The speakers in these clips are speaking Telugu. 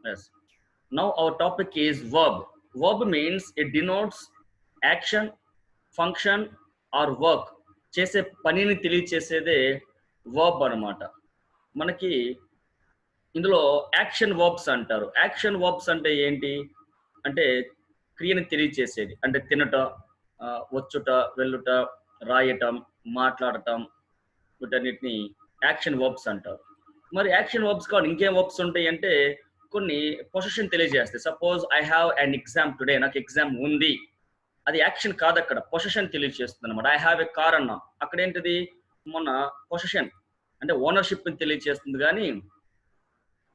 Yes. Now our topic is verb. Verb means it denotes action, function or work. చేసే పనిని తెలియచేసేదే వర్బ్ అన్నమాట. మనకి ఇందులో యాక్షన్ వర్బ్స్ అంటారు. యాక్షన్ వర్బ్స్ అంటే ఏంటి అంటే క్రియని తెలియచేసేది. అంటే తినట, వచ్చుట, వెళ్ళుట, రాయటం, మాట్లాడటం, వీటన్నిటిని యాక్షన్ వర్బ్స్ అంటారు. మరి యాక్షన్ వర్బ్స్ కాదు ఇంకేం వర్బ్స్ ఉంటాయి అంటే కొన్ని పొజిషన్ తెలియజేస్తాయి. Suppose I have an exam today, నాకు ఎగ్జామ్ ఉంది. అది యాక్షన్ కాదు, అక్కడ పొజిషన్ తెలియజేస్తుంది అనమాట. ఐ హ్యావ్ ఎ కార్ అన్నా, అక్కడ ఏంటిది మొన్న పొజిషన్ అంటే ఓనర్షిప్ తెలియజేస్తుంది, కానీ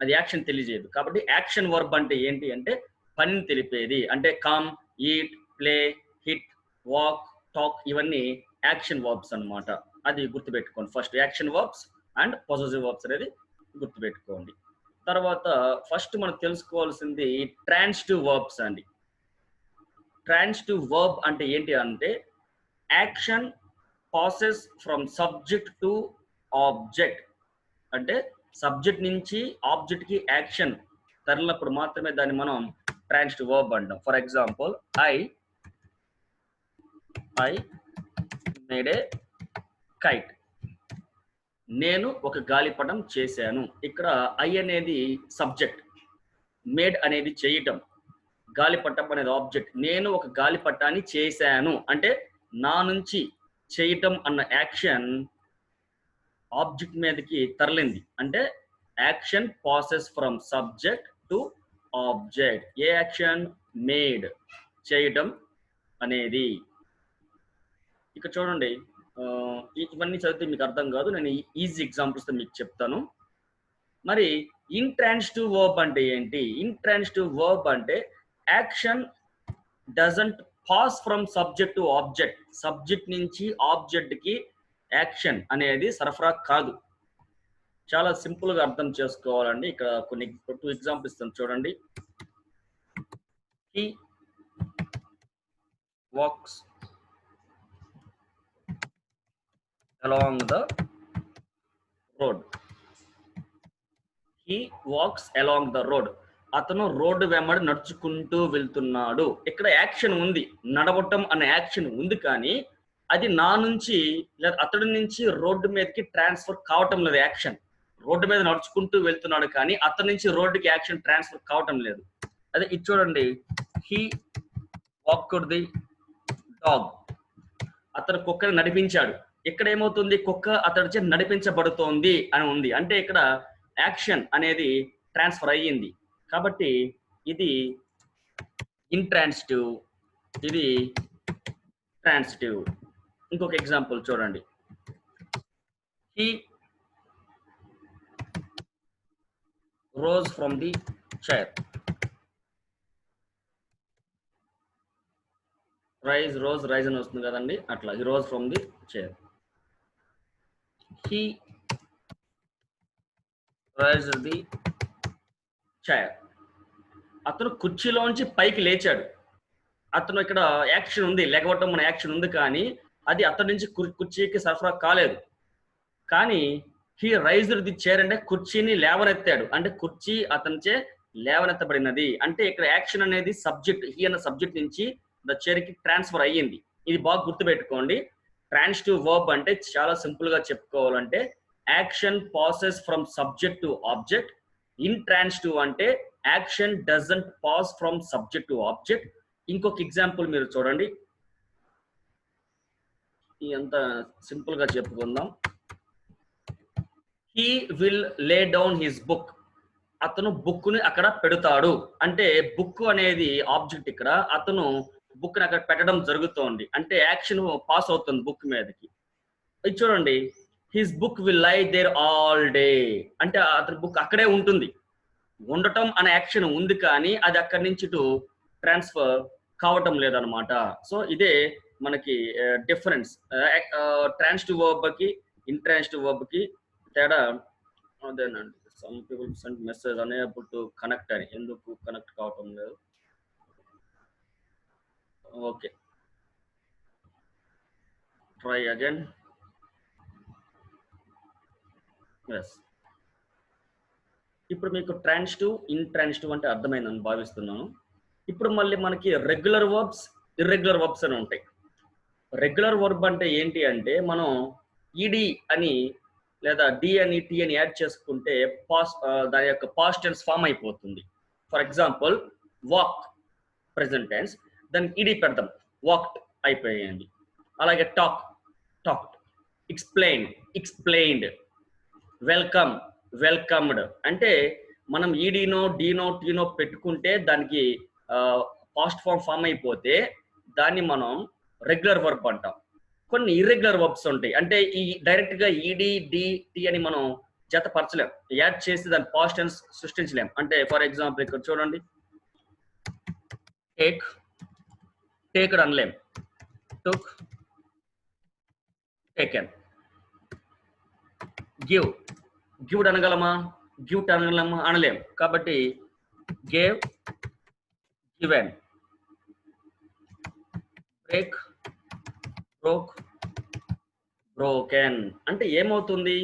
అది యాక్షన్ తెలియజేయదు. కాబట్టి యాక్షన్ వర్బ్ అంటే ఏంటి అంటే పనిని తెలిపేది. అంటే come, eat, play, hit, walk, talk ఇవన్నీ యాక్షన్ వర్బ్స్ అన్నమాట. అది గుర్తుపెట్టుకోండి. First action verbs and possessive verbs అనేది గుర్తుపెట్టుకోండి. తర్వాత ఫస్ట్ మనం తెలుసుకోవాల్సింది ట్రాన్సిటివ్ వర్బ్స్ అండి. ట్రాన్సిటివ్ వర్బ్ అంటే ఏంటి అంటే action passes from subject to object. అంటే సబ్జెక్ట్ నుంచి ఆబ్జెక్ట్ కి యాక్షన్ తరలినప్పుడు మాత్రమే దాన్ని మనం ట్రాన్సిటివ్ వర్బ్ అంటాం. For example I made A kite. నేను ఒక గాలిపటం చేశాను. ఇక్కడ ఐ అనేది సబ్జెక్ట్, మేడ్ అనేది చేయటం, గాలిపటం అనేది ఆబ్జెక్ట్. నేను ఒక గాలిపటాన్ని చేశాను అంటే నా నుంచి చేయటం అన్న యాక్షన్ ఆబ్జెక్ట్ మీదకి తరలింది. అంటే action passes from subject to object. A action? Made, చేయటం అనేది. ఇక చూడండి, ఇవన్నీ చదివితే మీకు అర్థం కాదు, నేను ఈజీ ఎగ్జాంపుల్స్ తో మీకు చెప్తాను. మరి ఇంట్రాన్సిటివ్ వర్బ్ అంటే ఏంటి? ఇంట్రాన్సిటివ్ వర్బ్ అంటే action doesn't pass from subject to object. Subject నుంచి ఆబ్జెక్ట్ కి యాక్షన్ అనేది సరఫరా కాదు. చాలా సింపుల్ గా అర్థం చేసుకోవాలండి. ఇక్కడ కొన్ని 2 ఎగ్జాంపుల్స్ ఇస్తాను చూడండి. He walks along the road. He walks along the road. అతను రోడ్డు వెంబడి నడుచుకుంటూ వెళ్తున్నాడు. ఇక్కడ యాక్షన్ ఉంది, నడవటం అనే యాక్షన్ ఉంది, కానీ అది నా నుంచి లేదా అతడి నుంచి రోడ్డు మీదకి ట్రాన్స్ఫర్ కావటం లేదు. యాక్షన్ రోడ్డు మీద నడుచుకుంటూ వెళ్తున్నాడు, కానీ అతని నుంచి రోడ్డుకి యాక్షన్ ట్రాన్స్ఫర్ కావటం లేదు. అదే ఇది చూడండి, హీ వాక్డ్ ది డాగ్. అతను కుక్కని నడిపించాడు. ఇక్కడ ఏమవుతుంది? కుక్క అతడి చేత నడిపించబడుతోంది అని ఉంది. అంటే ఇక్కడ యాక్షన్ అనేది ట్రాన్స్ఫర్ అయ్యింది. కాబట్టి ఇది ఇంట్రాన్సిటివ్, ఇది ట్రాన్సిటివ్. ఇంకొక ఎగ్జాంపుల్ చూడండి. He rose from the chair. Rise, rose, rise అని వస్తుంది కదండి, అట్లా he rose from the chair. He raised the chair. అతను కుర్చీలోంచి పైకి లేచాడు. అతను ఇక్కడ యాక్షన్ ఉంది, లేకపోవటం మన యాక్షన్ ఉంది, కానీ అది అతని నుంచి కుర్చీకి సరఫరా కాలేదు. కానీ హీ రైజ్డ్ ది చైర్ అంటే కుర్చీని లేవనెత్తాడు, అంటే కుర్చీ అతనిచే లేవనెత్తబడినది. అంటే ఇక్కడ యాక్షన్ అనేది సబ్జెక్ట్, హీ అన్న సబ్జెక్ట్ నుంచి ద చైర్ కి ట్రాన్స్ఫర్ అయ్యింది. ఇది బాగా గుర్తుపెట్టుకోండి. ట్రాన్సిటివ్ వర్బ్ అంటే చాలా సింపుల్ గా చెప్పుకోవాలంటే action passes from subject to object. Intransitive అంటే action doesn't pass from subject to object. ఇంకొక ఎగ్జాంపుల్ మీరు చూడండి, అంత సింపుల్ గా చెప్పుకుందాం. He will lay down his book. అతను బుక్ ని అక్కడ పెడతాడు. అంటే బుక్ అనేది ఆబ్జెక్ట్, ఇక్కడ అతను బుక్ ని అక్కడ పెట్టడం జరుగుతోంది. అంటే యాక్షన్ పాస్ అవుతుంది బుక్ మీదకి. ఇది చూడండి, హిస్ బుక్ విల్ లై దేర్ ఆల్ డే. అంటే అతని బుక్ అక్కడే ఉంటుంది. ఉండటం అనే యాక్షన్ ఉంది, కానీ అది అక్కడి నుంచి ఇటు ట్రాన్స్ఫర్ కావటం లేదనమాట. సో ఇదే మనకి డిఫరెన్స్ ట్రాన్సిటివ్ వర్బ్ కి ఇంట్రాన్సిటివ్ వర్బ్ కి తేడా అదేనండి. Some people send message unable to connect అని. ఎందుకు కనెక్ట్ కావటం లేదు? Okay, try again. ఎస్, ఇప్పుడు మీకు ట్రాన్సిటివ్ ఇంట్రాన్సిటివ్ అంటే అర్థమైందని భావిస్తున్నాను. ఇప్పుడు మళ్ళీ మనకి రెగ్యులర్ వర్బ్స్, ఇర్రెగ్యులర్ వర్బ్స్ అని ఉంటాయి. రెగ్యులర్ వర్బ్ అంటే ఏంటి అంటే మనం ఈడి అని లేదా డి అని టి అని యాడ్ చేసుకుంటే దాని యొక్క పాస్ట్ టెన్స్ ఫామ్ అయిపోతుంది. For example walk present tense, దానికి ఈడి పెడతాం, వాక్డ్ అయిపోయింది. అలాగే talk, talked. Explain, explained. Welcome, welcomed. అంటే మనం ఈడీనో డీనో టీనో పెట్టుకుంటే దానికి పాస్ట్ ఫామ్ అయిపోతే దాన్ని మనం రెగ్యులర్ వర్బ్ అంటాం. కొన్ని ఇర్రెగ్యులర్ వర్బ్స్ ఉంటాయి, అంటే ఈ డైరెక్ట్ గా ఈడి డి టి అని మనం జతపరచలేం, యాడ్ చేసి దాని పాస్ట్ టెన్స్ సృష్టించలేం. అంటే ఫర్ ఎగ్జాంపుల్ ఇక్కడ చూడండి, టేక్, టేక్డ్ అనలేం, టుక్, టేకెన్. గివ్, గివ్డ్ అనగలమా, గివ్ట్ అనగలమా, అనలేం. కాబట్టి gave, given. Break, broke, broken. అంటే ఏమవుతుంది,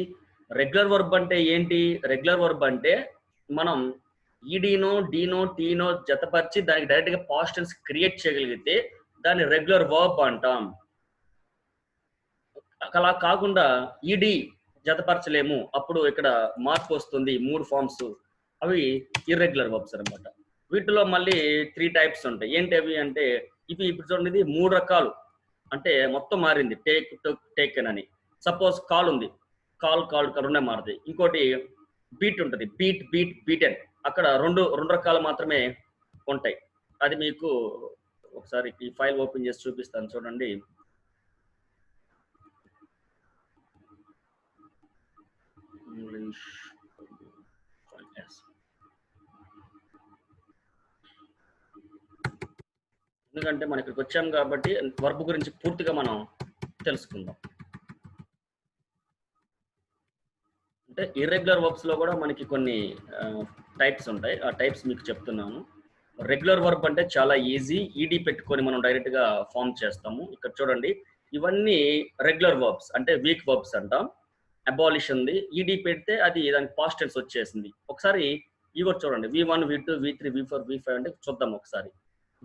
రెగ్యులర్ వర్బ్ అంటే ఏంటి, రెగ్యులర్ వర్బ్ అంటే మనం ఈడీనో డీనో టీనో జతపరిచి దానికి డైరెక్ట్ గా పాస్ట్ టెన్స్ క్రియేట్ చేయగలిగితే దాన్ని రెగ్యులర్ వర్బ్ అంటాం. అలా కాకుండా ఈడి జతపరచలేము, అప్పుడు ఇక్కడ మార్పు వస్తుంది. 3 ఫార్మ్స్, అవి ఇర్రెగ్యులర్ వర్బ్స్ అనమాట. వీటిలో మళ్ళీ 3 టైప్స్ ఉంటాయి. ఏంటి అవి అంటే, ఇవి ఇప్పుడు చూడండి, ఇది 3 రకాలు. అంటే మొత్తం మారింది, టేక్, టుక్, టేకెన్ అని. సపోజ్ కాల్ ఉంది, కాల్, కాల్డ్, రెండే మారుతాయి. ఇంకోటి బీట్ ఉంటుంది, బీట్, బీట్, బీటెన్. అక్కడ రెండు రకాలు మాత్రమే ఉంటాయి. అది మీకు ఒకసారి ఈ ఫైల్ ఓపెన్ చేసి చూపిస్తాను, చూడండి. ఇంగ్లీష్ ఎందుకంటే మనం ఇక్కడికి వచ్చాం కాబట్టి వర్బ్ గురించి పూర్తిగా మనం తెలుసుకుందాం. అంటే ఇర్రెగ్యులర్ వర్బ్స్ లో కూడా మనకి కొన్ని టైప్స్ ఉంటాయి. ఆ టైప్స్ మీకు చెప్తున్నాను. రెగ్యులర్ వర్బ్ అంటే చాలా ఈజీ, ఈడీ పెట్టుకొని మనం డైరెక్ట్ గా ఫామ్ చేస్తాము. ఇక్కడ చూడండి, ఇవన్నీ రెగ్యులర్ వర్బ్స్, అంటే వీక్ వర్బ్స్ అంటాం. అబాలిష్ ఉంది, ఈడీ పెడితే అది దానికి పాస్ట్ టెన్స్ వచ్చేసింది. ఒకసారి ఇవి కూడా చూడండి, V1, V2, V3, V4, V5 అంటే చూద్దాం ఒకసారి.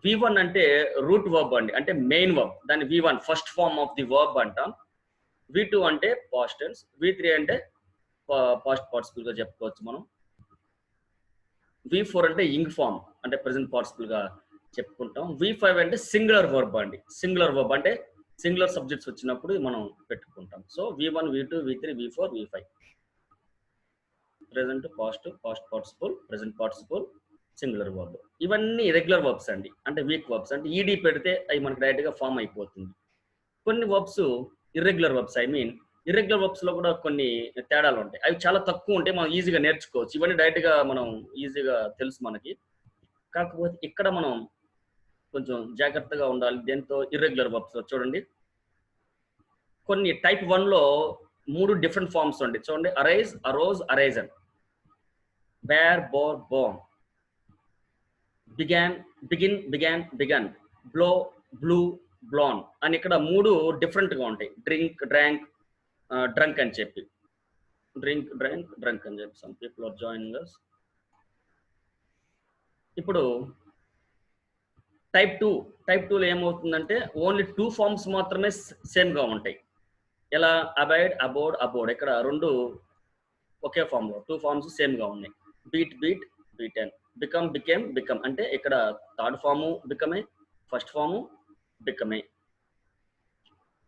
V1 అంటే రూట్ వర్బ్ అండి, అంటే మెయిన్ వర్బ్. దాన్ని V1 first form of the verb అంటాం. V2 అంటే పాస్ట్ టెన్స్, V3 అంటే పాస్ట్ పార్టిసిపుల్ గా చెప్పుకోవచ్చు మనం. V4 అంటే ఇంగ్ ఫార్మ్, అంటే ప్రెసెంట్ పార్టిసిపుల్ గా చెప్పుకుంటాం. V5 అంటే సింగులర్ వర్బ్ అండి. సింగులర్ వర్బ్ అంటే సింగులర్ సబ్జెక్ట్స్ వచ్చినప్పుడు మనం పెట్టుకుంటాం. So V1, V2, V3, V4, V5. Present, past, past participle, present participle, singular verb. ఇవన్నీ రెగ్యులర్ వర్బ్స్ అండి, అంటే వీక్ వర్బ్స్. అంటే ఈడీ పెడితే అవి మనకి డైరెక్ట్ గా ఫామ్ అయిపోతుంది. కొన్ని verbs irregular verbs, I mean irregular verbs లో కూడా కొన్ని తేడాలు ఉంటాయి. అవి చాలా తక్కువ ఉంటాయి, మనం ఈజీగా నేర్చుకోవచ్చు. ఇవన్నీ డైరెక్ట్ గా మనం ఈజీగా తెలుసు మనకి. కాకపోతే ఇక్కడ మనం కొంచెం జాగ్రత్తగా ఉండాలి. దేంతో, ఇర్రెగ్యులర్ వర్బ్స్ లో చూడండి, కొన్ని టైప్ 1 లో 3 డిఫరెంట్ ఫార్మ్స్ ఉంటాయి. చూడండి, arise, arose, arisen. Bear, bore, born. Began, begin, began, begun. Blow, blew, blown అని ఇక్కడ 3 డిఫరెంట్ గా ఉంటాయి. డ్రింక్, డ్రాంక్, డ్రంక్ అని చెప్పి. డ్రింక్, డ్రంక్, డ్రంక్ అని చెప్పి. Some people are joining us. ఇప్పుడు టైప్ 2 లో ఏమవుతుందంటే ఓన్లీ 2 ఫార్మ్స్ మాత్రమే సేమ్ గా ఉంటాయి. ఎలా, అబైడ్, అబోర్డ్, అబోర్డ్. ఇక్కడ 2 ఒకే ఫామ్ లో 2 ఫార్మ్స్ సేమ్ గా ఉన్నాయి. Beat, beat, beaten. Become, became, become. అంటే ఇక్కడ థర్డ్ ఫాము బికమే, ఫస్ట్ ఫాము బికమే.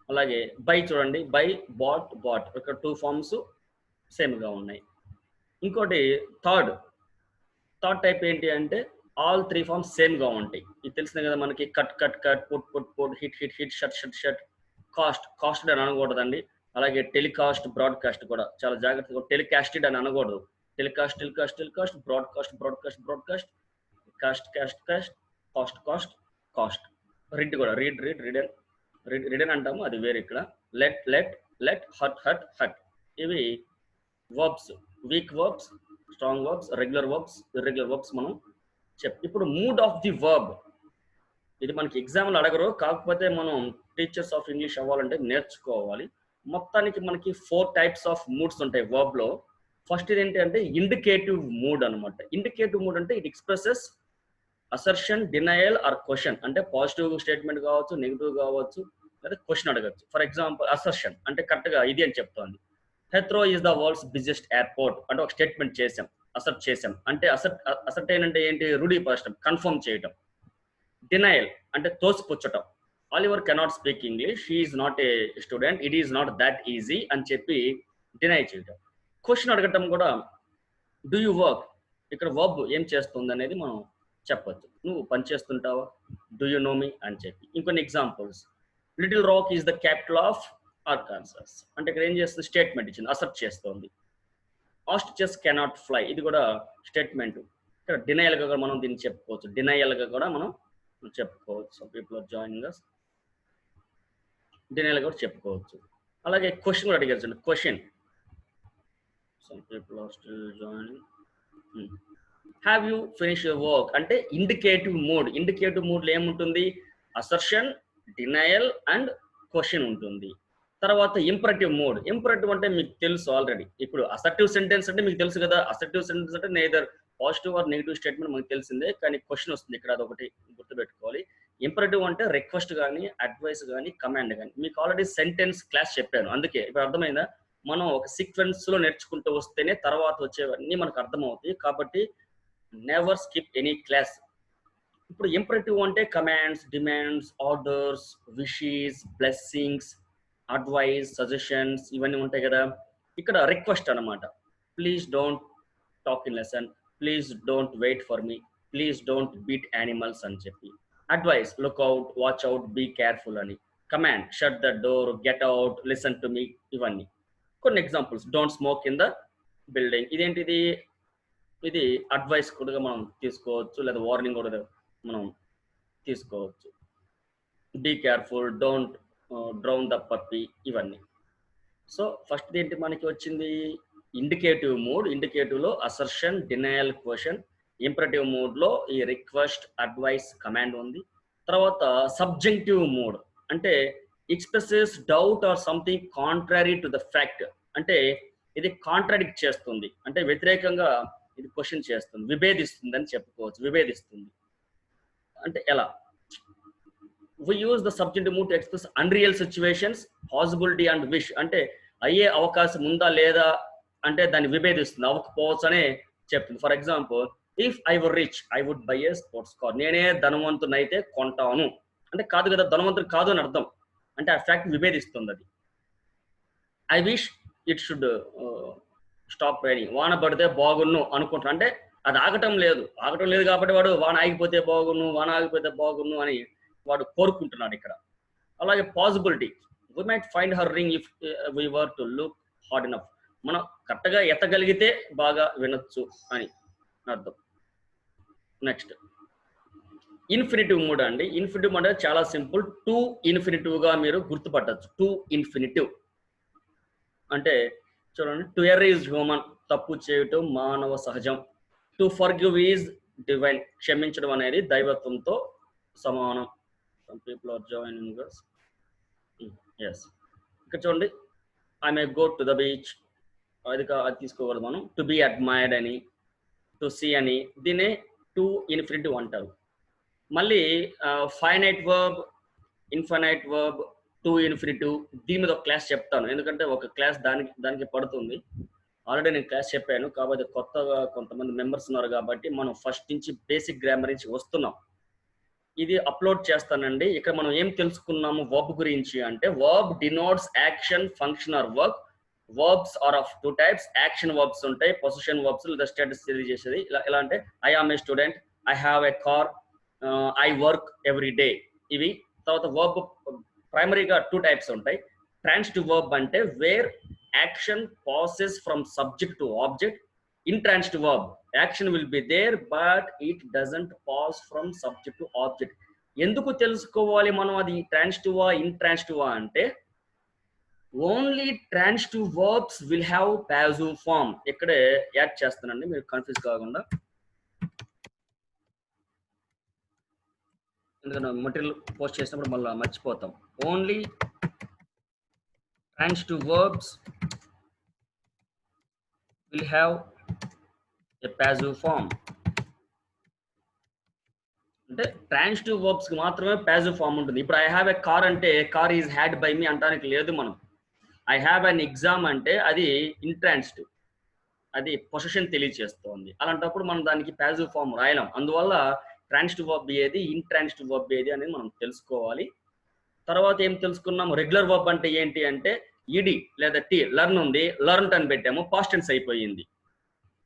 అలాగే బై చూడండి, బై, బాట్, బాట్. ఇక్కడ 2 ఫార్మ్స్ సేమ్ గా ఉన్నాయి. ఇంకోటి థర్డ్ టైప్ ఏంటి అంటే ఆల్ 3 ఫార్మ్స్ సేమ్ గా ఉంటాయి. ఇది తెలిసిందే కదా మనకి. Cut, cut, cut, put, put, put, hit, hit, hit, shut, shut, shut. Cast, casted అని అనకూడదండి. అలాగే టెలికాస్ట్, బ్రాడ్కాస్ట్ కూడా చాలా జాగ్రత్తగా. టెలికాస్టెడ్ అని అనకూడదు. Telecast, telecast, telecast. Broadcast, broadcast, broadcast. Cast, cast, cast. Cast, cast, cast. Read కూడా, రీడ్, రీడ్, రీడెన్. రీడెన్ అంటాము, అది వేరే. ఇక్కడ let, let, let, hurt, hurt, hurt. ఇవి verbs, weak verbs, strong verbs, regular verbs, irregular verbs మనం ఇప్పుడు మూడ్ ఆఫ్ ది వర్బ్. ఇది మనకి ఎగ్జామ్లు అడగరు, కాకపోతే మనం టీచర్స్ ఆఫ్ ఇంగ్లీష్ అవ్వాలంటే నేర్చుకోవాలి. మొత్తానికి మనకి 4 టైప్స్ ఆఫ్ మూడ్స్ ఉంటాయి వర్బ్ లో. ఫస్ట్ ఇది ఏంటంటే ఇండికేటివ్ మూడ్ అనమాట. ఇండికేటివ్ మూడ్ అంటే it expresses assertion, denial or question. అంటే పాజిటివ్ స్టేట్మెంట్ కావచ్చు, నెగిటివ్ కావచ్చు, లేదా క్వశ్చన్ అడగచ్చు. ఫర్ ఎగ్జాంపుల్ అసర్షన్ అంటే కరెక్ట్ గా ఇది అని చెప్తోంది. Heathrow is the world's biggest airport అంటే ఒక స్టేట్మెంట్ చేసాం, అసర్ట్ చేసాం. అంటే అసర్టైన్ అంటే ఏంటి, రూఢీపరచడం, కన్ఫర్మ్ చేయటం. డినయల్ అంటే తోసిపుచ్చటం. Oliver cannot speak English, he is not a student, it is not that easy అని చెప్పి డినై చేయటం. క్వశ్చన్ అడగటం కూడా డూ యూ వర్క్, ఇక్కడ వర్బ్ ఏం చేస్తుంది అనేది మనం చెప్పొచ్చు. నువ్వు పని చేస్తుంటావా, డూ యూ నో మీ అని చెప్పి. ఇంకొన్ని examples, Little Rock is the capital of Arkansas అంటే ఇక్కడ ఏం చేస్తుంది, స్టేట్మెంట్ ఇచ్చింది, అసర్ట్ చేస్తుంది. ఆస్ట్రిచెస్ కెనాట్ ఫ్లై ఇది కూడా స్టేట్మెంట్. ఇక్కడ డినయల్ గా మనం దీన్ని చెప్పుకోవచ్చు, డినయల్ గా కూడా మనం చెప్పుకోవచ్చు. Some people are joining us, denial కూడా చెప్పుకోవచ్చు. అలాగే క్వశ్చన్ కూడా అడిగారు, question. Some people are still joining. Have you finish your work అంటే ఇండికేటివ్ మూడ్. ఇండికేటివ్ మూడ్ లో ఏముంటుంది, అసర్షన్, డినయల్ అండ్ క్వశ్చన్ ఉంటుంది. తర్వాత ఇంపరేటివ్ మూడ్. ఇంపరేటివ్ అంటే మీకు తెలుసు ఆల్రెడీ. ఇప్పుడు అసర్టివ్ సెంటెన్స్ అంటే మీకు తెలుసు కదా, అసర్టివ్ సెంటెన్స్ అంటే neither positive or negative statement మనకు తెలిసిందే, కానీ క్వశ్చన్ వస్తుంది ఇక్కడ, అదొకటి గుర్తుపెట్టుకోవాలి. ఇంపరేటివ్ అంటే రిక్వెస్ట్ కానీ, అడ్వైస్ కానీ, కమాండ్ కానీ. మీకు ఆల్రెడీ సెంటెన్స్ క్లాస్ చెప్పాను, అందుకే ఇప్పుడు అర్థమైందా. మనం ఒక సీక్వెన్స్ లో నేర్చుకుంటూ వస్తేనే తర్వాత వచ్చేవన్నీ మనకు అర్థమవుతాయి. కాబట్టి నెవర్ స్కిప్ ఎనీ క్లాస్. ఇప్పుడు ఇంపరేటివ్ అంటే commands, demands, orders, wishes, blessings, advice, suggestions ఇవన్నీ ఉంటాయి కదా. ఇక్కడ రిక్వెస్ట్ అనమాట, please don't talk in lesson, please don't wait for me, please don't beat animals అని చెప్పి. Advice, look out, watch out, be careful అని. Command, shut the door, get out, listen to me, ఇవన్నీ కొన్ని examples. Don't smoke in the building ఇదేంటిది, ఇది అడ్వైస్ కూడా మనం తీసుకోవచ్చు, లేదా వార్నింగ్ కూడా మనం తీసుకోవచ్చు. Be careful, don't drown the puppy, ఇవన్నీ. సో ఫస్ట్ ఏంటి మనకి వచ్చింది, ఇండికేటివ్ మూడ్. ఇండికేటివ్ లో assertion, denial, question. Imperative mood లో ఈ రిక్వెస్ట్, అడ్వైస్, కమాండ్ ఉంది. తర్వాత సబ్జెక్టివ్ మూడ్ అంటే expresses doubt or something contrary to the fact అంటే ఇది కాంట్రాడిక్ట్ చేస్తుంది, అంటే వ్యతిరేకంగా ఇది క్వశ్చన్ చేస్తుంది, విభేదిస్తుంది అని చెప్పుకోవచ్చు. విభేదిస్తుంది అంటే ఎలా, we use the subjunctive mood to express unreal situations, possibility and wish అంటే అయ్యే అవకాశం ఉందా లేదా అంటే దాన్ని విభేదిస్తుంది, అవ్వకపోవచ్చు అనే చెప్తుంది. For example, if I were rich I would buy a sports car, నేనే ధనవంతునైతే కొంటాను అంటే కాదు కదా, ధనవంతుడు కాదు అని అర్థం, అంటే ఆ ఫ్యాక్ట్ విభేదిస్తుంది అది. I wish it should stop raining, వాన పడితే బాగున్ను అనుకుంటాను అంటే అది ఆగటం లేదు, ఆగటం లేదు కాబట్టి వాడు వాన ఆగిపోతే బాగున్ను, వాన ఆగిపోతే బాగున్ను అని వాడు కోరుకుంటున్నాడు ఇక్కడ. అలాగే possibility, we might find her ring if we were to look hard enough, మనం కరెక్ట్గా ఎత్తగలిగితే బాగా వినొచ్చు అని అర్థం. నెక్స్ట్ ఇన్ఫినిటివ్ మూడ్ అండి. ఇన్ఫినిటివ్ మూడ్ అంటే చాలా సింపుల్, టు ఇన్ఫినిటివ్ గా మీరు గుర్తుపట్టచ్చు. టు ఇన్ఫినిటివ్ అంటే చూడండి, టు ఎర్ర్ ఈజ్ హ్యూమన్, తప్పు చేయటం మానవ సహజం. టు ఫర్గివ్ ఈజ్ డివైన్, క్షమించడం అనేది దైవత్వంతో సమానం. Some people are joining us. Yes. ఇక్కడ చూడండి, I may go to the beach, అది తీసుకోకూడదు మనం. టు బి అడ్మైర్డ్ అని, టు సీ అని, దీన్ని టు ఇన్ఫినిటివ్ అంటారు. మళ్ళీ finite verb, infinite verb, to infinitive, దీని మీద ఒక క్లాస్ చెప్తాను, ఎందుకంటే ఒక క్లాస్ దానికి పడుతుంది. ఆల్రెడీ నేను క్లాస్ చెప్పాను, కాబట్టి కొత్తగా కొంతమంది మెంబర్స్ ఉన్నారు కాబట్టి మనం ఫస్ట్ నుంచి బేసిక్ గ్రామర్ నుంచి వస్తున్నాం. ఇది అప్లోడ్ చేస్తానండి. ఇక్కడ మనం ఏం తెలుసుకున్నాము వర్బ్ గురించి అంటే, verb denotes action, function or work. Verbs are of two types, action verbs ఉంటాయి, పొజిషన్ వర్బ్స్ లేదా స్టేటస్ తెలియజేసేది. ఎలా అంటే I am a student, I have a car, I work every day, ఇవి. తర్వాత వర్బ్ ప్రైమరీగా టూ టైప్స్ ఉంటాయి. ట్రాన్సిటివ్ వర్బ్ అంటే where action passes from subject to object. Intransitive verb, action will be there but it doesn't pass from subject to object. ఎందుకు తెలుసుకోవాలి మనం అది ట్రాన్సిటివ్ ఇంట్రాన్సిటివ్ అంటే, only transitive verbs will have passive form. ఇక్కడే యాడ్ చేస్తానండి, మీరు కన్ఫ్యూజ్ కాకుండా, ఎందుకంటే మెటీరియల్ పోస్ట్ చేసినప్పుడు మళ్ళీ మర్చిపోతాం. Only transitive verbs will have a passive form. అంటే ట్రాన్సిటివ్ వర్బ్స్ కి మాత్రమే పాసివ్ ఫామ్ ఉంటుంది. ఇప్పుడు ఐ హ్యావ్ ఎ కార్ అంటే కార్ ఈజ్ హ్యాడ్ బై మీ అంటానికి లేదు మనం. ఐ హ్యావ్ అన్ ఎగ్జామ్ అంటే అది ఇంట్రాన్సిటివ్, అది పొజిషన్ తెలియజేస్తోంది. అలాంటప్పుడు మనం దానికి పాసివ్ ఫామ్ రాయలేం. అందువల్ల ట్రాన్సిటివ్ వర్బ్ ఏది, ఇంట్రాన్సిటివ్ వర్బ్ ఏది అనేది మనం తెలుసుకోవాలి. తర్వాత ఏం తెలుసుకున్నాం, రెగ్యులర్ వర్బ్ అంటే ఏంటి అంటే ఇడి లేదా టీ, లర్న్ ఉంది, లర్న్ అని పెట్టాము, పాస్ట్ టెన్స్ అయిపోయింది.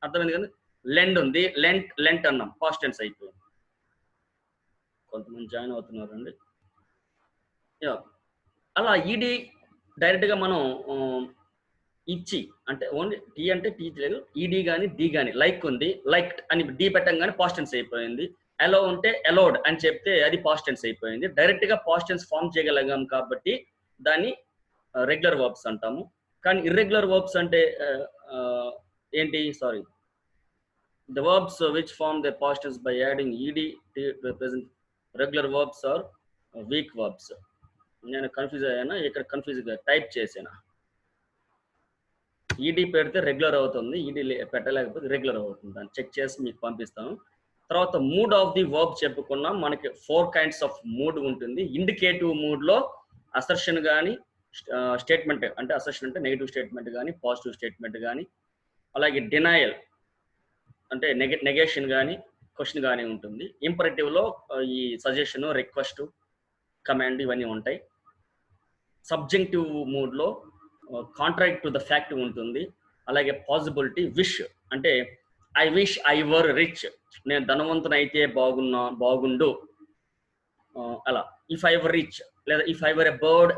అర్థమైంది కదా. లెండ్ ఉంది, లెంట్ అన్నాం, పాస్ట్ టెన్స్ అయిపోయింది. కొంతమంది జాయిన్ అవుతున్నారండి. అలా ఈడి డైరెక్ట్ గా మనం ఇచ్చి, అంటే ఓన్లీ టీ అంటే టీ లేదు, ఈడి కానీ డి కానీ, లైక్ ఉంది, లైక్డ్ అని డి పెట్టంగానే పాస్ట్ టెన్స్ అయిపోయింది. అలో ఉంటే అలౌడ్ అని చెప్తే అది పాస్ట్ టెన్స్ అయిపోయింది. డైరెక్ట్ గా పాస్ట్ టెన్స్ ఫామ్ చేయగలిగాం కాబట్టి దాన్ని రెగ్యులర్ వర్బ్స్ అంటాము. కానీ ఇర్రెగ్యులర్ వర్బ్స్ అంటే ఏంటి, sorry, the verbs which form their past tense by adding ed to represent regular verbs or weak verbs. నేను కన్ఫ్యూజ్ అయ్యానా, ఇక్కడ కన్ఫ్యూజ్ టైప్ చేసానా, ఈడీ పెడితే రెగ్యులర్ అవుతుంది, ఈడీ పెట్టలేకపోతే రెగ్యులర్ అవుతుంది. దాన్ని చెక్ చేసి మీకు పంపిస్తాను. తర్వాత మూడ్ ఆఫ్ ది వర్బ్ చెప్పుకున్నాం. మనకి 4 kinds ఆఫ్ మూడ్ ఉంటుంది. ఇండికేటివ్ మూడ్ లో అసర్షన్ కానీ, స్టేట్మెంట్ అంటే అసర్షన్ అంటే నెగిటివ్ స్టేట్మెంట్ కానీ, పాజిటివ్ స్టేట్మెంట్ కానీ, అలాగే డినయల్ అంటే నెగేషన్ కానీ, క్వశ్చన్ కానీ ఉంటుంది. ఇంపరేటివ్ లో ఈ సజెషన్, రిక్వెస్ట్, కమాండ్ ఇవన్నీ ఉంటాయి. సబ్జెక్టివ్ మూడ్ లో కాంట్రాక్ట్ టు ద ఫ్యాక్ట్ ఉంటుంది. అలాగే పాసిబిలిటీ, విష్ అంటే I wish I were rich, నేను ధనవంతుని అయితే బాగుండు, అలా. ఇఫ్ ఐ వర్ రిచ్ లేదా if I were a bird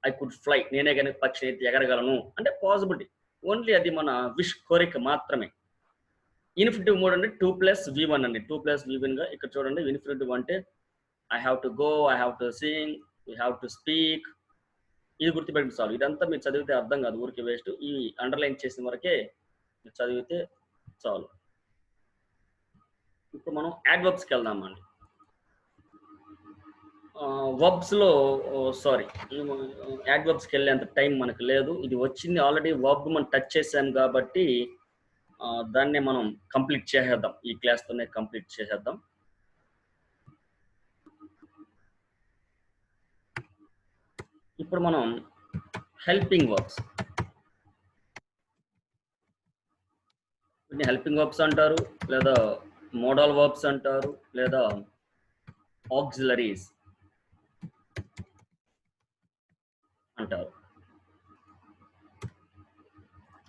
I could fly, నేనే కానీ పక్షిని అయితే ఎగరగలను అంటే పాసిబిలిటీ. ఓన్లీ అది మన విష్, కోరిక మాత్రమే. ఇన్ఫినిటివ్ మోడ్ అంటే 2+V1 అండి. 2+V1 గా ఇక్కడ చూడండి. ఇన్ఫినిటివ్ అంటే I have to go, I have to sing, we have to speak. ఇది గుర్తుపెట్టి చాలు. ఇదంతా మీరు చదివితే అర్థం కాదు, ఊరికి వేస్ట్. ఈ అండర్లైన్ చేసిన వరకే మీరు చదివితే చాలు. ఇప్పుడు మనం యాడ్వర్బ్స్కి వెళ్దామండి. వర్బ్స్ లో సారీ, యాడ్వర్బ్స్కి వెళ్ళేంత టైం మనకు లేదు. ఇది వచ్చింది ఆల్రెడీ, వర్బ్ మనం టచ్ చేసాం కాబట్టి దాన్నే మనం కంప్లీట్ చేసేద్దాం. ఈ క్లాస్తోనే కంప్లీట్ చేసేద్దాం. ఇప్పుడు మనం హెల్పింగ్ వర్బ్స్, హెల్పింగ్ వర్బ్స్ అంటారు, లేదా మోడల్ వర్బ్స్ అంటారు, లేదా ఆక్సిలరీస్ అంటారు.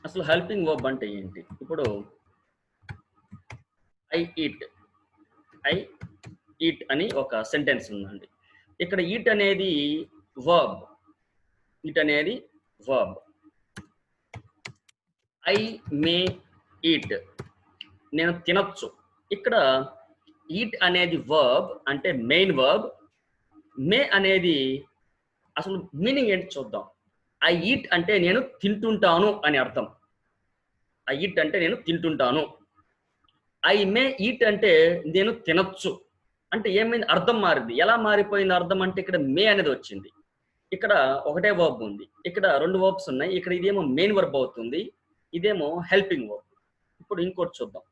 అసలు హెల్పింగ్ వర్బ్ అంటే ఏంటి? ఇప్పుడు ఐ ఈట్ అని ఒక సెంటెన్స్ ఉందండి. ఇక్కడ ఈట్ అనేది వర్బ్, ఐ మే ఈట్, నేను తినొచ్చు. ఇక్కడ ఈట్ అనేది వర్బ్ అంటే మెయిన్ వర్బ్. మే అనేది అసలు మీనింగ్ ఏంటి చూద్దాం. ఐ ఈట్ అంటే నేను తింటుంటాను అని అర్థం. ఐ ఈట్ అంటే నేను తింటుంటాను. ఐ మే ఈట్ అంటే నేను తినొచ్చు. అంటే ఏమైంది, అర్థం మారింది. ఎలా మారిపోయింది అర్థం అంటే ఇక్కడ మే అనేది వచ్చింది. ఇక్కడ ఒకటే వర్బ్ ఉంది, ఇక్కడ 2 వర్బ్స్ ఉన్నాయి. ఇక్కడ ఇదేమో మెయిన్ వర్బ్ అవుతుంది, ఇదేమో హెల్పింగ్ వర్బ్. ఇప్పుడు ఇంకోటి చూద్దాం.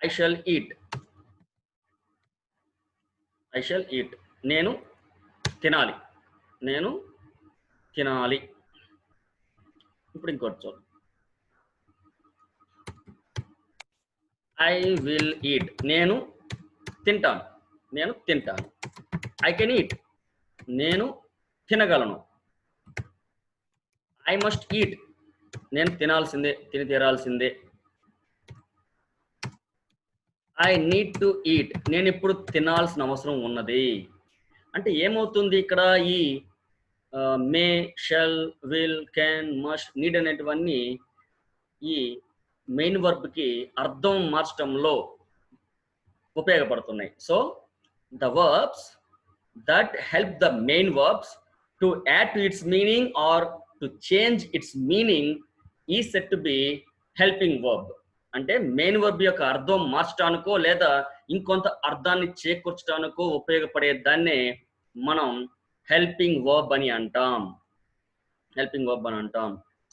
ఐ షల్ ఈట్, నేను తినాలి, ఇప్పుడు ఇంకోటి చూద్దాం. ఐ విల్ ఈట్, నేను తింటాను, ఐ కెన్ ఈట్, నేను తినగలను. ఐ మస్ట్ ఈట్, నేను తినాల్సిందే, తిని తీరాల్సిందే. ఐ నీడ్ టు ఈట్, నేను ఇప్పుడు తినాల్సిన అవసరం ఉన్నది. అంటే ఏమవుతుంది ఇక్కడ, ఈ may, shall, will, can, must, need అనేటివన్నీ ఈ మెయిన్ వర్బ్ కి అర్థం మార్చడంలో ఉపయోగపడుతున్నాయి. So the verbs that help the main verbs to add to its meaning or to change its meaning is said to be helping verb. అంటే మెయిన్ వర్బ్ యొక్క అర్థం మార్చడానికో లేదా ఇంకొంత అర్థాన్ని చేకూర్చడానికో ఉపయోగపడే దాన్నే మనం హెల్పింగ్ వర్బ్ అని అంటాం.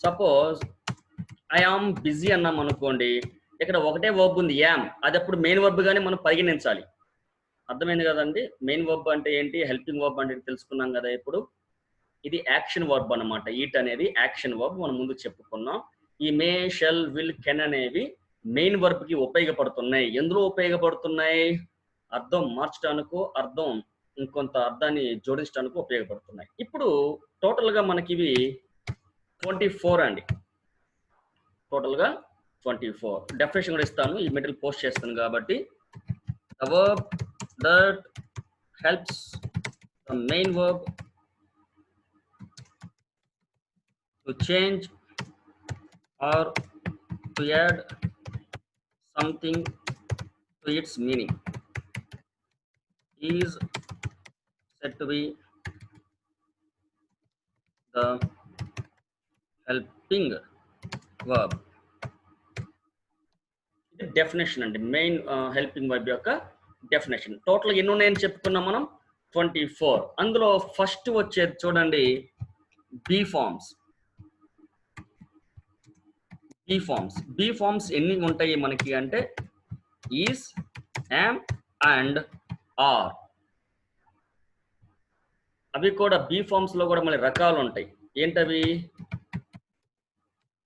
సపోజ్ ఐ ఆమ్ బిజీ అన్నాం అనుకోండి, ఇక్కడ ఒకటే వర్బ్ ఉంది యామ్, అది అప్పుడు మెయిన్ వర్బ్ గానే మనం పరిగణించాలి. అర్థమైంది కదండి. మెయిన్ వర్బ్ అంటే ఏంటి, హెల్పింగ్ వర్బ్ అంటే తెలుసుకున్నాం కదా. ఇప్పుడు ఇది యాక్షన్ వర్బ్ అన్నమాట. ఈట్ అనేది యాక్షన్ వర్బ్, మనం ముందు చెప్పుకున్నాం. ఈ మే, షెల్, విల్, కెన్ అనేవి మెయిన్ వర్బ్ కి ఉపయోగపడుతున్నాయి. ఎందులో ఉపయోగపడుతున్నాయి? అర్థం మార్చడానికి, అర్థం ఇంకొంత అర్థాన్ని జోడించడానికి ఉపయోగపడుతున్నాయి. ఇప్పుడు టోటల్ గా మనకి ఇవి 24 అండి. టోటల్ గా 24. డెఫినేషన్ కూడా ఇస్తాను, ఈ మెటీరియల్ పోస్ట్ చేస్తాను కాబట్టి. The verb that helps the main verb to change or to add something to its meaning is said to be the helping verb. ఇది డెఫినేషన్ అండి, మెయిన్ హెల్పింగ్ వర్బ్ యొక్క డెఫినేషన్. టోటల్ ఎన్ని ఉన్నాయని చెప్పుకున్నాం మనం? 24. అందులో ఫస్ట్ వచ్చేది చూడండి, బీ ఫార్మ్స్. బీ ఫార్మ్స్ ఎన్ని ఉంటాయి మనకి అంటే ఈస్, యామ్ అండ్ ఆర్. అవి కూడా బీ ఫార్మ్స్ లో కూడా మళ్ళీ రకాలు ఉంటాయి. ఏంటవి?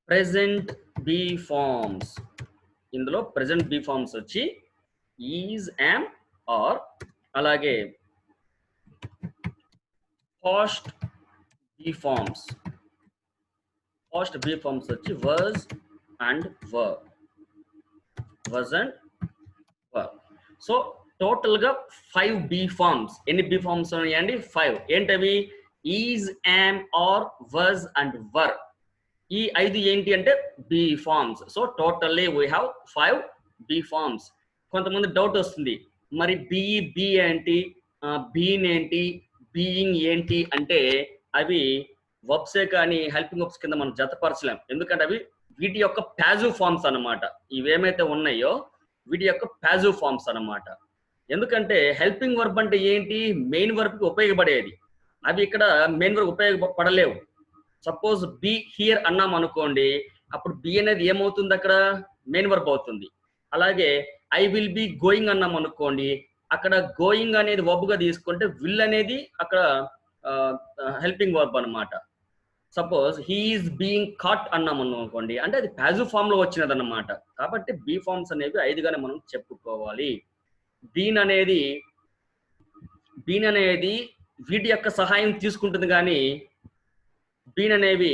Present be forms. ఇందులో ప్రెజెంట్ బీ ఫార్మ్స్ వచ్చి ఈజ్, యామ్, ఆర్. అలాగే past be forms. Past be forms వచ్చి was and were. Was and were. So total గా 5 బీ ఫార్మ్స్. ఎన్ని బీ ఫార్మ్స్ ఉన్నాయండి? 5. ఏంటవి? Is, am, are, was and were. ఈ 5 ఏంటి అంటే be forms. So totally we have 5 be forms. కొంతమంది డౌట్ వస్తుంది, మరి బీ ఏంటి, బీన్ ఏంటి, బీయింగ్ ఏంటి అంటే అవి వర్బ్సే కానీ హెల్పింగ్ వర్బ్స్ కింద మనం జతపరచలేం. ఎందుకంటే అవి వీటి యొక్క ప్యాసివ్ ఫార్మ్స్ అన్నమాట. ఇవేమైతే ఉన్నాయో వీటి యొక్క ప్యాసివ్ ఫార్మ్స్ అన్నమాట. ఎందుకంటే హెల్పింగ్ వర్బ్ అంటే ఏంటి, మెయిన్ వర్బ్ కి ఉపయోగపడేది. అవి ఇక్కడ మెయిన్ వర్బ్ ఉపయోగపడలేవు. సపోజ్ బీ హియర్ అన్నాం అనుకోండి, అప్పుడు బి అనేది ఏమవుతుంది, అక్కడ మెయిన్ వర్బ్ అవుతుంది. అలాగే ఐ విల్ బి గోయింగ్ అన్నాం అనుకోండి, అక్కడ గోయింగ్ అనేది వర్బ్ గా తీసుకుంటే విల్ అనేది అక్కడ హెల్పింగ్ వర్బ్ అన్నమాట. సపోజ్ హీఈస్ బీయింగ్ కాట్ అన్నాం అనుకోండి, అంటే అది ప్యాసివ్ ఫామ్ లో వచ్చినది అన్నమాట. కాబట్టి బీ ఫార్మ్స్ అనేవి 5గానే మనం చెప్పుకోవాలి. బీన్ అనేది వీటి యొక్క సహాయం తీసుకుంటుంది, కానీ బీన్ అనేవి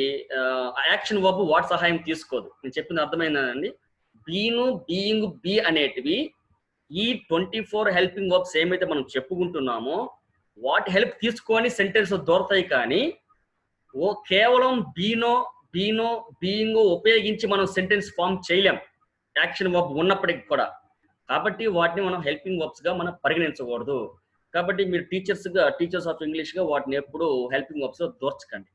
యాక్షన్ వర్బ్ వాటి సహాయం తీసుకోదు. నేను చెప్పింది అర్థమైందండి. బీను, బీయింగ్, బీ అనేటివి ఈ 24 హెల్పింగ్ వర్బ్స్ ఏమైతే మనం చెప్పుకుంటున్నామో వాటి హెల్ప్ తీసుకొని సెంటెన్స్ దొరుకుతాయి. కానీ కేవలం బీనో, బీయింగ్ ఉపయోగించి మనం సెంటెన్స్ ఫామ్ చేయలేం యాక్షన్ వర్బ్ ఉన్నప్పటికీ కూడా. కాబట్టి వాటిని మనం హెల్పింగ్ వర్బ్స్ గా మనం పరిగణించకూడదు. కాబట్టి మీరు టీచర్స్ ఆఫ్ ఇంగ్లీష్ గా వాటిని ఎప్పుడు హెల్పింగ్ వర్బ్స్ లో దోర్చకండి.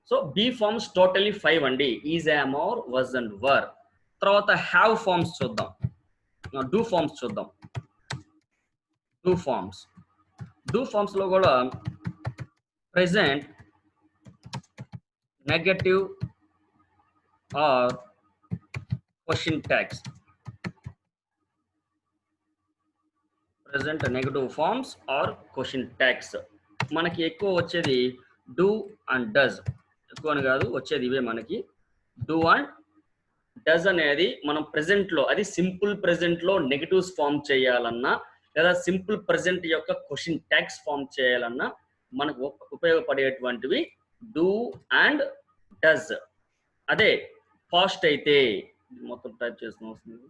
సో బీ ఫార్మ్స్ టోటలీ 5 అండి. Is, am, are, was and were. తర్వాత హ్యావ్ ఫార్మ్స్ చూద్దాం. డూ ఫార్మ్స్ చూద్దాం. డూ ఫార్మ్స్ లో కూడా present, negative or question tags. Present, negative forms or question tags. మనకి ఎక్కువ వచ్చేది డూ అండ్ డస్. ఎక్కువ అని కాదు, వచ్చేది ఇవే మనకి. డూ అండ్ డస్ అనేది మనం ప్రెజెంట్ లో, అది సింపుల్ ప్రెజెంట్ లో నెగటివ్స్ ఫార్మ్ చేయాలన్నా లేదా సింపుల్ ప్రెజెంట్ యొక్క క్వశ్చన్ ట్యాగ్స్ ఫార్మ్ చేయాలన్నా మనకు ఉపయోగపడేటువంటివి డూ అండ్ డస్. అదే పాస్ట్ అయితే మొత్తం టైప్ చేసిన వస్తుంది.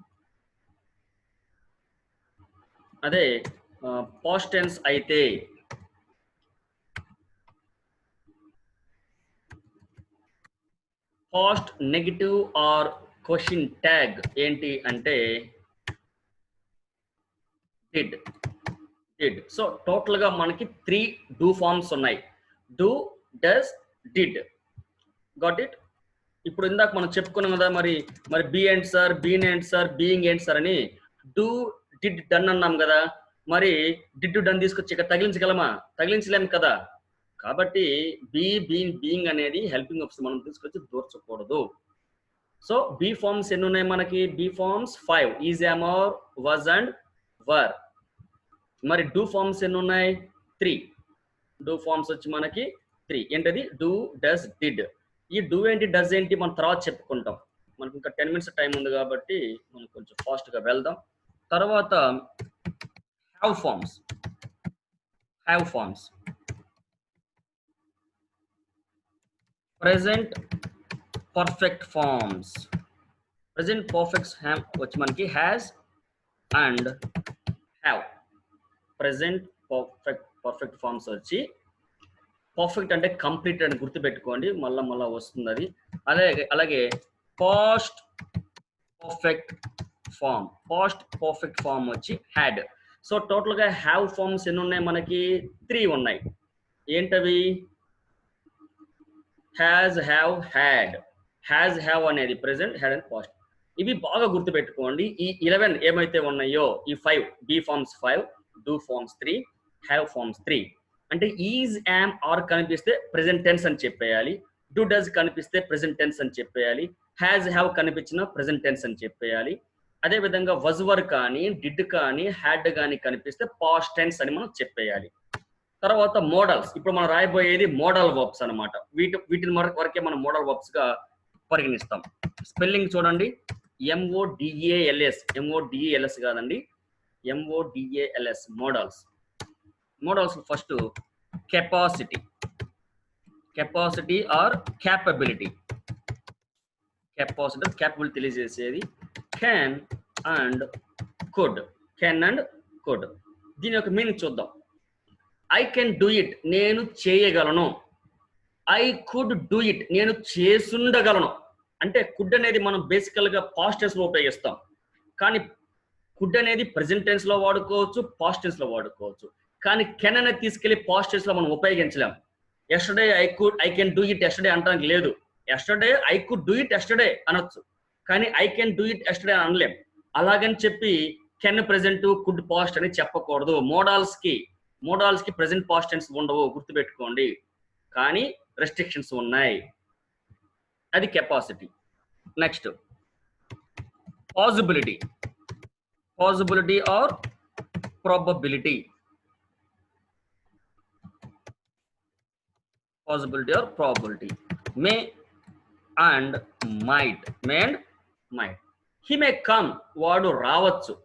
అదే పాస్ట్ టెన్స్ అయితే past negative or question tag ఏంటి అంటే డిడ్. సో టోటల్ గా మనకి 3 డూ ఫార్మ్స్ ఉన్నాయి. Do, does, did. Got it? ఇప్పుడు ఇందాక మనం చెప్పుకున్నాం కదా, మరి బి ఏంటి సార్, బీన్ ఏంటి సార్, బీయింగ్ ఏంటి సార్ అని. డూ, డిడ్, డన్ అన్నాం కదా. మరి డిడ్, డన్ తీసుకొచ్చి ఇక్కడ తగిలించగలమా? తగిలించలేము కదా. కాబట్టి బీయింగ్ అనేది హెల్పింగ్ వర్బ్స్ మనం తీసుకొచ్చి దూర్చకూడదు. సో బీ ఫార్మ్స్ ఎన్ని ఉన్నాయి మనకి? Be forms 5, is, am, are, was and were. మరి డూ ఫార్మ్స్ ఎన్ని ఉన్నాయి? 3. డూ ఫార్మ్స్ వచ్చి మనకి 3. ఏంటది? Do, does, did. ఈ డూ ఏంటి, డస్ ఏంటి మనం తర్వాత చెప్పుకుంటాం. మనకు ఇంకా 10 minutes టైం ఉంది కాబట్టి మనం కొంచెం ఫాస్ట్గా వెళ్దాం. తర్వాత have forms. Have forms present perfect forms. Present perfect వచ్చి మనకి has and have. Present perfect forms వచ్చి పర్ఫెక్ట్ అంటే కంప్లీట్ అని గుర్తుపెట్టుకోండి, మళ్ళా వస్తుంది అది. అలాగే past perfect form. Past perfect form వచ్చి హ్యాడ్. సో టోటల్గా హ్యావ్ ఫార్మ్స్ ఎన్ని ఉన్నాయి మనకి? 3 ఉన్నాయి. ఏంటవి? Has, have, had. Has, have అనేది ప్రెజెంట్, హ్యాడ్ అండ్ పాస్ట్. ఇవి బాగా గుర్తుపెట్టుకోండి. ఈ 11 ఏమైతే ఉన్నాయో, ఈ 5 be forms 5, do forms 3, have forms 3. అంటే ఈజ్, యామ్, ఆర్ కనిపిస్తే ప్రెజెంట్ టెన్స్ అని చెప్పేయాలి. డూ, డస్ కనిపిస్తే ప్రెజెంట్ టెన్స్ అని చెప్పేయాలి. హ్యాజ్, హ్యావ్ కనిపించిన ప్రెజెంట్ టెన్స్ అని చెప్పేయాలి. అదే విధంగా వజ్, వర్ కానీ, డిడ్ కానీ, హ్యాడ్ కానీ కనిపిస్తే పాస్ట్ టెన్స్ అని మనం చెప్పేయాలి. తర్వాత మోడల్స్. ఇప్పుడు మనం రాయబోయేది మోడల్ వర్బ్స్ అనమాట. వీటిని వరకే మనం మోడల్ వర్బ్స్ గా పరిగణిస్తాం. స్పెల్లింగ్ చూడండి. MODALS. MODALS కాదండి, MODALS. Modals. Modals first capacity. Capacity or capability. Capacity capability తెలియజేసేది. Can and could. Can and could. దీని యొక్క మీనింగ్ చూద్దాం. ఐ కెన్ డూ ఇట్, నేను చేయగలను. ఐ కుడ్ డూ ఇట్, నేను చేసుండగలను. అంటే కుడ్ అనేది మనం బేసికల్ గా పాస్ట్ టెన్స్ లో ఉపయోగిస్తాం. కానీ కుడ్ అనేది ప్రెజెంట్ టెన్స్ లో వాడుకోవచ్చు, పాస్ట్ టెన్స్ లో వాడుకోవచ్చు. కానీ కెన్ అనేది తీసుకెళ్లి పాస్ట్ టెన్స్ లో మనం ఉపయోగించలేం. Yesterday I can do it yesterday అంటానికి లేదు. Yesterday I could do it yesterday అనొచ్చు, కానీ I can do it yesterday అనలేం. అలాగని చెప్పి కెన్ ప్రెజెంట్, కుడ్ పాస్ట్ అని చెప్పకూడదు. మోడల్స్ కి ప్రెజెంట్ పాస్ట్ టెన్స్ ఉండవు, గుర్తుపెట్టుకోండి. కానీ రెస్ట్రిక్షన్స్ ఉన్నాయి. అది capacity. Next possibility. Possibility or probability. Possibility or probability. May and might. May and might. He may come, వాడు రావచ్చు.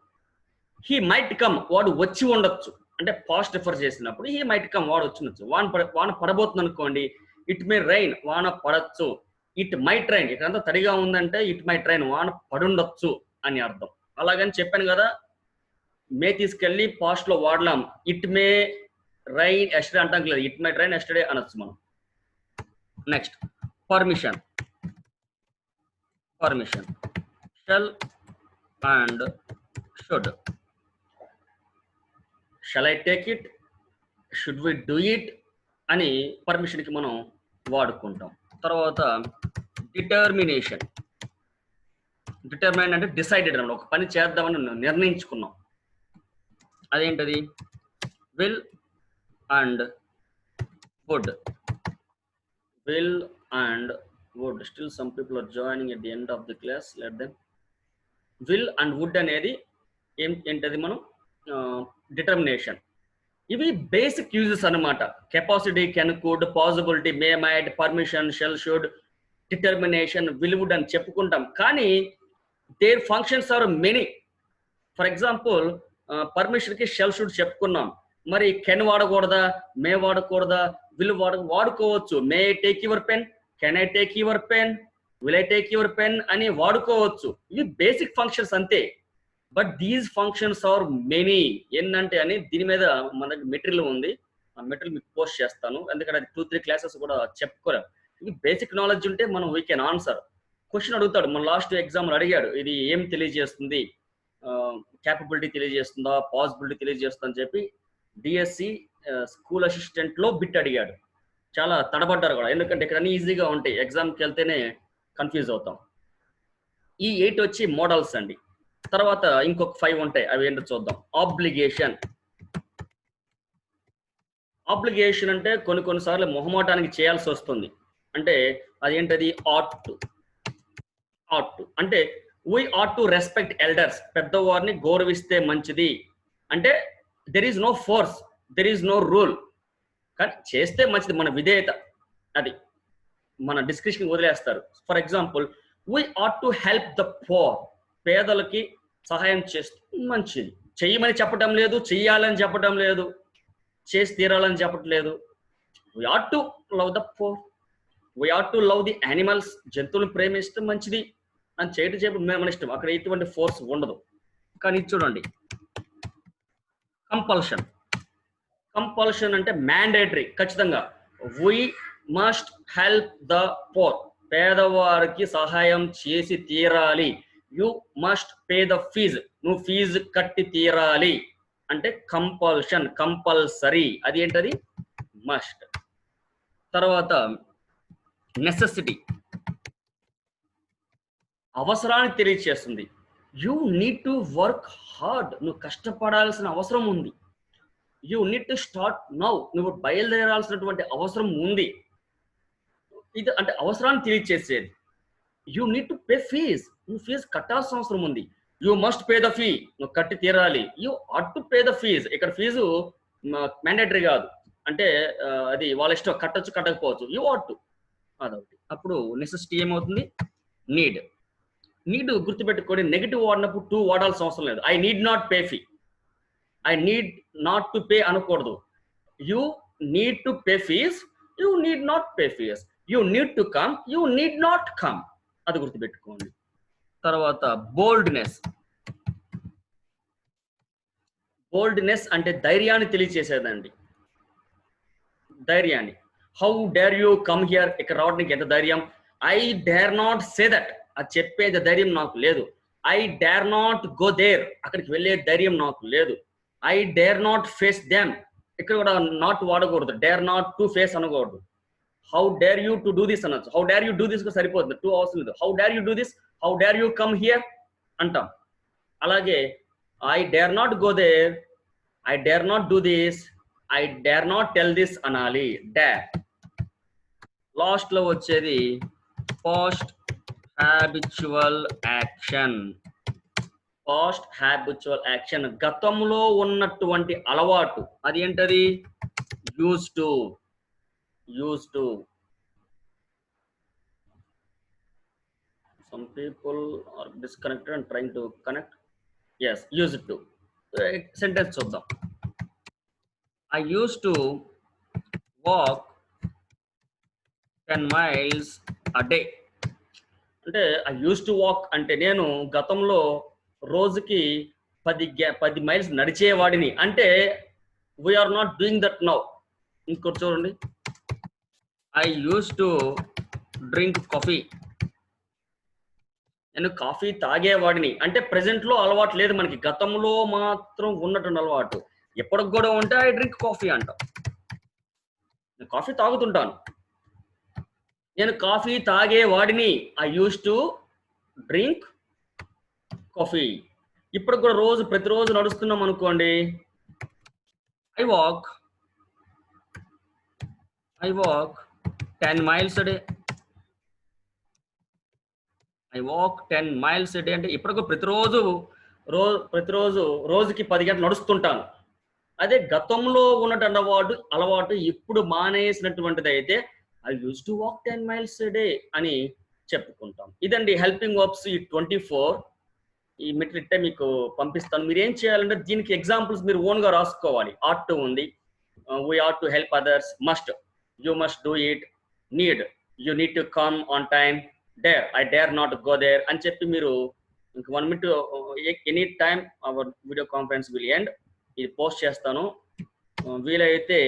హీ మైట్ కమ్, వాడు వచ్చి ఉండొచ్చు. అంటే పాస్ట్ రిఫర్ చేసినప్పుడు హీ మైట్ కమ్, వాడు వచ్చి. వాన పడబోతుంది అనుకోండి, ఇట్ మే రైన్, వాన పడచ్చు. ఇట్ మైట్ రైన్, ఇక్కడంతా తడిగా ఉందంటే ఇట్ మైట్ రైన్, వాన పడుండొచ్చు అని అర్థం. అలాగని చెప్పాను కదా, మే తీసుకెళ్ళి పాస్ట్ లో వాడలాం. ఇట్ మే రైన్ ఎస్టర్డే అంటాం లేదు, ఇట్ మైట్ రైన్ ఎస్టర్డే అనొచ్చు మనం. Next permission. Permission shall and should. Shall I take it, should we do it అని పర్మిషన్కి మనం వాడుకుంటాం. తర్వాత డిటర్మినేషన్. డిటర్మైన్ అంటే డిసైడెడ్ అన్నమాట, ఒక పని చేద్దామని నిర్ణయించుకున్నాం. అదేంటది? Will and would. Will and would. Still some people are joining at the end of the class, let them. Will and would అనేది ఏంటది? మనం డిటర్మినేషన్. ఇవి బేసిక్ యూజెస్ అన్నమాట. Capacity, can, could, possibility, may, might, permission, shall, should, determination, will, would అని చెప్పుకుంటాం. కానీ their functions are many. For example permission కి షెల్, షుడ్ చెప్పుకున్నాం. మరి కెన్ వాడకూడదా? మే వాడకూడదా? విల్ వాడుకోవచ్చు. May I take your pen, can I take your pen, will I take your pen అని వాడుకోవచ్చు. ఇవి బేసిక్ ఫంక్షన్స్ అంతే. But these functions are many. ఏంటంటే అని దీని మీద మనకి మెటీరియల్ ఉంది, ఆ మెటీరియల్ మీకు పోస్ట్ చేస్తాను. ఎందుకంటే అది 2-3 క్లాసెస్ కూడా చెప్పుకోలేం. ఇది బేసిక్ నాలెడ్జ్ ఉంటే మనం వీ కెన్ ఆన్సర్. క్వశ్చన్ అడుగుతాడు, మన లాస్ట్ ఎగ్జామ్లో అడిగాడు, ఇది ఏం తెలియజేస్తుంది, క్యాపబిలిటీ తెలియజేస్తుందా, పాసిబిలిటీ తెలియజేస్తుందా అని చెప్పి డిఎస్సి స్కూల్ అసిస్టెంట్లో బిట్ అడిగాడు. చాలా తడబడ్డారు కూడా, ఎందుకంటే ఇక్కడ అన్ని ఈజీగా ఉంటాయి, ఎగ్జామ్కి వెళ్తేనే కన్ఫ్యూజ్ అవుతాం. ఈ 8 వచ్చి మోడల్స్ అండి. తర్వాత ఇంకొక 5 ఉంటాయి, అవి ఏంటో చూద్దాం. ఆబ్లిగేషన్. ఆబ్లిగేషన్ అంటే కొన్నిసార్లు మొహమాటానికి చేయాల్సి వస్తుంది. అంటే అదేంటది? Ought to. అంటే we ought to respect elders. పెద్దవారిని గౌరవిస్తే మంచిది. అంటే there is no force, there is no rule, కానీ చేస్తే మంచిది, మన విధేయత. అది మన డిస్క్రిప్షన్ వదిలేస్తారు. For example, we ought to help the poor. పేదలకి సహాయం చేస్తే మంచిది. చెయ్యమని చెప్పడం లేదు, చెయ్యాలని చెప్పడం లేదు, చేసి తీరాలని చెప్పట్లేదు. We ought to love the pour, we ought to love the animals. జంతువులను ప్రేమిస్తే మంచిది అని చేయడం మన ఇష్టం. అక్కడ ఎటువంటి ఫోర్స్ ఉండదు. కానీ ఇది చూడండి, కంపల్షన్. కంపల్షన్ అంటే మ్యాండేటరీ, ఖచ్చితంగా. We must help the poor. పేదవారికి సహాయం చేసి తీరాలి. You must pay the fees. నువ్వు ఫీజు కట్టి తీరాలి. అంటే కంపల్షన్, కంపల్సరీ. అది ఏంటది? మస్ట్. తర్వాత నెసెసిటీ, అవసరాన్ని తెలియచేస్తుంది. You need to work hard. నువ్వు కష్టపడాల్సిన అవసరం ఉంది. You need to start now. నువ్వు బయలుదేరాల్సినటువంటి అవసరం ఉంది. ఇది అంటే అవసరాన్ని తెలియచేసేది. You need to pay fees. నువ్వు ఫీజు కట్టాల్సిన అవసరం ఉంది. You must pay the fee. నువ్వు కట్టి తీరాలి. You ought to pay the fees. ఇక్కడ ఫీజు మ్యాండేటరీ కాదు. అంటే అది వాళ్ళ ఇష్టం, కట్టొచ్చు కట్టకపోవచ్చు. You ought to. అదొకటి. అప్పుడు నెసెసిటీ ఏమవుతుంది? నీడ్. నీడ్ గుర్తుపెట్టుకోండి, నెగిటివ్ వాడినప్పుడు టు వాడాల్సిన అవసరం లేదు. I need not pay fee, I need not to pay అనకూడదు. You need to pay fees, you need not pay fees. You need to come, you need not come. అది గుర్తుపెట్టుకోండి. తర్వాత బోల్డ్నెస్. బోల్డ్నెస్ అంటే ధైర్యాన్ని తెలియచేసేదండి. ధైర్యాన్ని. How dare you come here. ఇక్కడ రావడానికి ఎంత ధైర్యం. I dare not say that. అది చెప్పేది ధైర్యం నాకు లేదు. I dare not go there. అక్కడికి వెళ్ళే ధైర్యం నాకు లేదు. I dare not face them. ఇక్కడ కూడా నాట్ వాడకూడదు. డేర్ నాట్ టు ఫేస్ అనకూడదు. How dare you to do this అనొచ్చు. How dare you do this సరిపోతుంది, టూ అవసరం లేదు. How dare you do this, how dare you come here అంటాం. అలాగే I dare not go there, I dare not do this, I dare not tell this అనాలి. డేర్. లాస్ట్ లో వచ్చేది past habitual action. Past habitual action గతంలో ఉన్నటువంటి అలవాటు. అది ఏంటది? Use to. Use to. Some people are disconnected and trying to connect. Yes, use it to. Sentence చూద్దాం. I used to walk 10 miles a day. అంటే I used to walk అంటే నేను గతంలో రోజుకి 10 మైల్స్ నడిచేవాడిని. అంటే we are not doing that now. ఇంకోటి చూడండి. I used to drink coffee. నేను కాఫీ తాగేవాడిని. అంటే ప్రెసెంట్ లో అలవాటు లేదు మనకి, గతంలో మాత్రం ఉన్నటువంటి అలవాటు. ఎప్పటికి కూడా ఉంటే ఐ డ్రింక్ కాఫీ అంటాం. నేను కాఫీ తాగుతుంటాను. నేను కాఫీ తాగేవాడిని. I use to drink coffee. ఇప్పుడు కూడా రోజు ప్రతిరోజు నడుస్తున్నాం అనుకోండి. I walk 10 miles a day. I walk 10 miles a day అంటే ఇప్పటికీ ప్రతిరోజు రోజుకి 10 గంటలు నడుస్తుంటాను. అదే గతంలో ఉన్నటువంటి అలవాటు ఇప్పుడు మానేసినటువంటిది అయితే I use to walk 10 miles a day అని చెప్పుకుంటాం. ఇదండి హెల్పింగ్ వర్బ్స్ ఈ 24. ఈ మెటీరియల్ మీకు పంపిస్తాను. మీరు ఏం చేయాలంటే దీనికి ఎగ్జాంపుల్స్ మీరు ఓన్ గా రాసుకోవాలి. ఆట్ టు ఉంది, we ought to help others, must, you must do it, need, you need to come on time, dare, I dare not go there అని చెప్పి మీరు ఇంక 1 minute any time our video conference will end. ఇది పోస్ట్ చేస్తాను. వీలైతే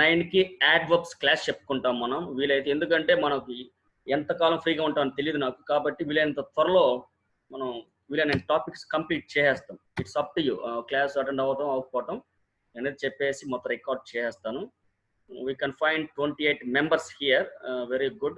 9కి యాడ్వర్బ్స్ క్లాస్ చెప్పుకుంటాం మనం. వీలైతే, ఎందుకంటే మనకి ఎంతకాలం ఫ్రీగా ఉంటామో తెలియదు నాకు, కాబట్టి వీలైనంత త్వరలో మనం వీలైన టాపిక్స్ కంప్లీట్ చేసేస్తాం. It's up to you. Class attend అవ్వడం అవ్వకపోవటం అనేది చెప్పేసి మొత్తం రికార్డ్ చేసేస్తాను. We can find 28 members here. Very good.